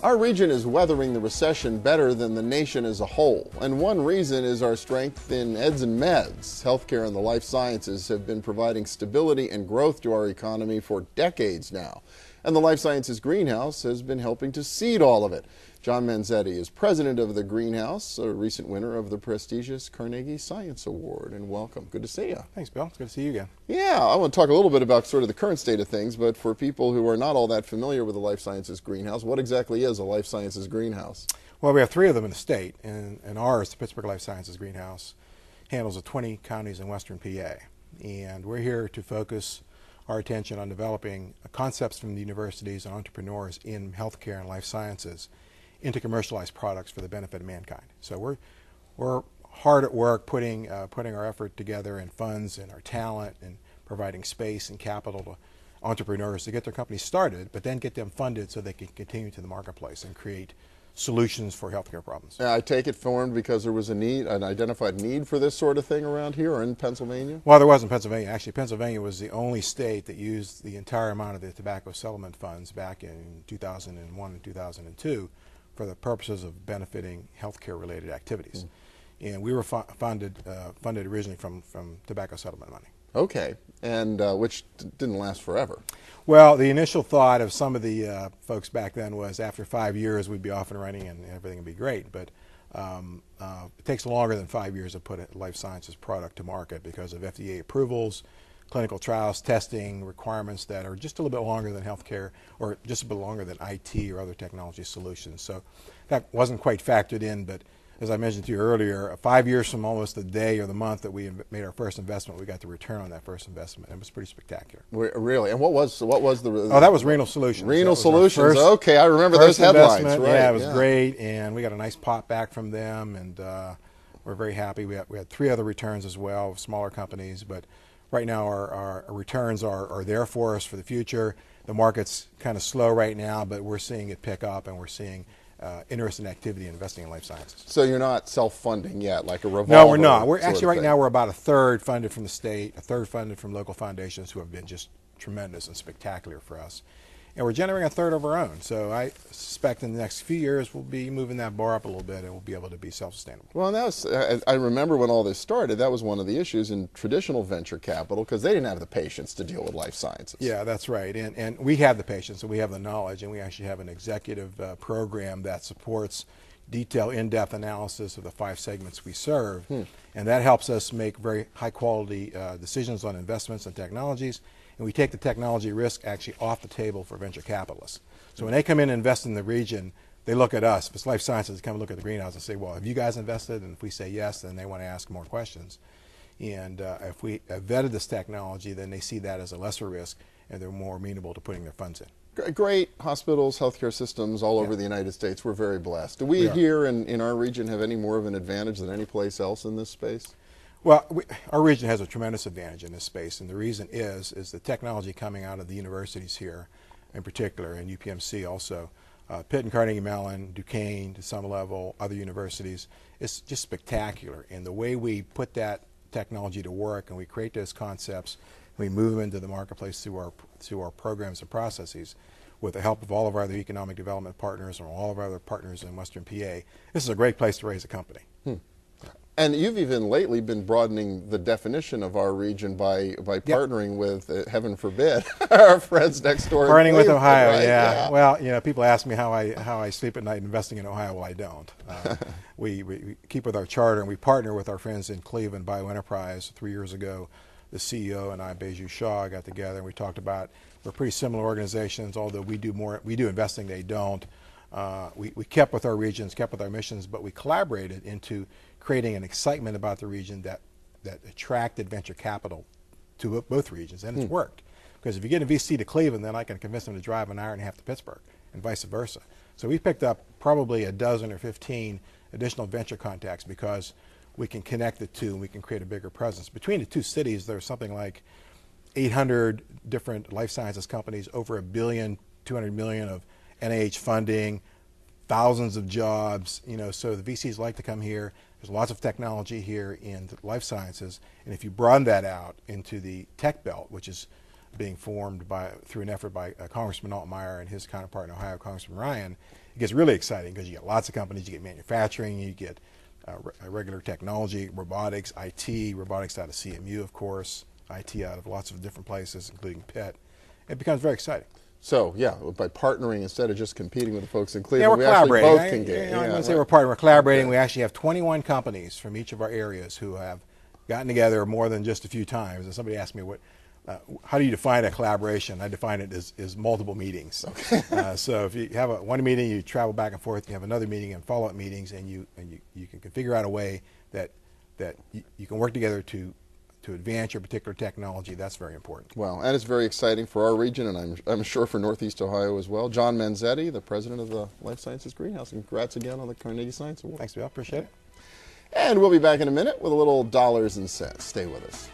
Our region is weathering the recession better than the nation as a whole, and one reason is our strength in eds and meds. Healthcare and the life sciences have been providing stability and growth to our economy for decades now, and the Life Sciences Greenhouse has been helping to seed all of it. John Manzetti is president of the Greenhouse, a recent winner of the prestigious Carnegie Science Award, and welcome. Good to see you. Thanks, Bill. It's good to see you again. Yeah, I want to talk a little bit about sort of the current state of things, but for people who are not all that familiar with the Life Sciences Greenhouse, what exactly is a Life Sciences Greenhouse? Well, we have 3 of them in the state, and ours, the Pittsburgh Life Sciences Greenhouse, handles the 20 counties in western PA. And we're here to focus our attention on developing concepts from the universities and entrepreneurs in healthcare and life sciences into commercialized products for the benefit of mankind. So we're hard at work putting our effort together and funds and our talent and providing space and capital to entrepreneurs to get their companies started, but then get them funded so they can continue to the marketplace and create solutions for healthcare problems. I take it formed because there was a need, an identified need for this sort of thing around here or in Pennsylvania? Well, there was in Pennsylvania. Actually, Pennsylvania was the only state that used the entire amount of the tobacco settlement funds back in 2001 and 2002 for the purposes of benefiting healthcare related activities. And we were funded originally from tobacco settlement money. Okay, and which didn't last forever. Well, the initial thought of some of the folks back then was after 5 years we'd be off and running and everything would be great, but it takes longer than 5 years to put a life sciences product to market because of FDA approvals, clinical trials, testing requirements that are just a little bit longer than healthcare or just a bit longer than IT or other technology solutions. So that wasn't quite factored in, but as I mentioned to you earlier, 5 years from almost the day or the month that we made our first investment, we got the return on that first investment. It was pretty spectacular. Really? And what was the? Oh, that was Renal Solutions. Renal Solutions. Okay, I remember those headlines. Right? Yeah, it was great, and we got a nice pop back from them, and we're very happy. We had 3 other returns as well, smaller companies, but right now our returns are there for us for the future. The market's kind of slow right now, but we're seeing it pick up, and we're seeing interest in activity in investing in life sciences. So you're not self-funding yet, like a revolver? No, we're not. We're actually right now we're about a third funded from the state, a third funded from local foundations who have been just tremendous and spectacular for us. And we're generating a third of our own. So I suspect in the next few years we'll be moving that bar up a little bit and we'll be able to be self-sustainable. Well, and that was, I remember when all this started, that was one of the issues in traditional venture capital because they didn't have the patience to deal with life sciences. Yeah, that's right. And we have the patience and we have the knowledge, and we actually have an executive program that supports detailed, in-depth analysis of the 5 segments we serve. And that helps us make very high-quality decisions on investments and technologies. And we take the technology risk actually off the table for venture capitalists. So when they come in and invest in the region, they look at us. If it's life sciences, they come and look at the greenhouse and say, well, have you guys invested? And if we say yes, then they want to ask more questions. And if we have vetted this technology, then they see that as a lesser risk, and they're more amenable to putting their funds in. Great hospitals, healthcare systems all over the United States. We're very blessed. Do we here in our region have any more of an advantage than any place else in this space? Well, our region has a tremendous advantage in this space, and the reason is the technology coming out of the universities here, in particular, and UPMC also, Pitt and Carnegie Mellon, Duquesne to some level, other universities. It's just spectacular, and the way we put that technology to work and we create those concepts, we move them into the marketplace through our programs and processes with the help of all of our other economic development partners and all of our other partners in Western PA. This is a great place to raise a company. And you've even lately been broadening the definition of our region by partnering with, heaven forbid, our friends next door. Partnering with Ohio, right? Yeah. Well, you know, people ask me how I sleep at night investing in Ohio. Well, I don't. We keep with our charter, and we partner with our friends in Cleveland, Bioenterprise. 3 years ago, the CEO and I, Baiju Shaw, got together and we talked about we're pretty similar organizations, although we do investing, they don't. We kept with our regions, kept with our missions, but we collaborated into creating an excitement about the region that attracted venture capital to both regions, and it's worked. Because if you get a VC to Cleveland, then I can convince them to drive an hour and a half to Pittsburgh, and vice versa. So we picked up probably a dozen or 15 additional venture contacts because we can connect the two and we can create a bigger presence. Between the 2 cities, there's something like 800 different life sciences companies, over $1 billion, 200 million of NIH funding, thousands of jobs, you know, so the VCs like to come here. There's lots of technology here in life sciences, and if you broaden that out into the tech belt, which is being formed through an effort by Congressman Altmaier and his counterpart in Ohio, Congressman Ryan. It gets really exciting because you get lots of companies, you get manufacturing, you get regular technology, robotics, IT, robotics out of CMU, of course, IT out of lots of different places, including Pitt. It becomes very exciting. So, yeah, by partnering instead of just competing with the folks in Yeah, Cleveland, we're we collaborating. actually both can get. I'm going to say we're partnering. We're collaborating. Okay. We actually have 21 companies from each of our areas who have gotten together more than just a few times. And somebody asked me, how do you define a collaboration? I define it as multiple meetings. Okay. So if you have one meeting, you travel back and forth. You have another meeting and follow-up meetings, and you can figure out a way that you can work together to advance your particular technology. That's very important. Well, and it's very exciting for our region, and I'm sure for Northeast Ohio as well. John Manzetti, the president of the Life Sciences Greenhouse, and congrats again on the Carnegie Science Award. Thanks, Bill. Appreciate it. And we'll be back in a minute with a little dollars and cents. Stay with us.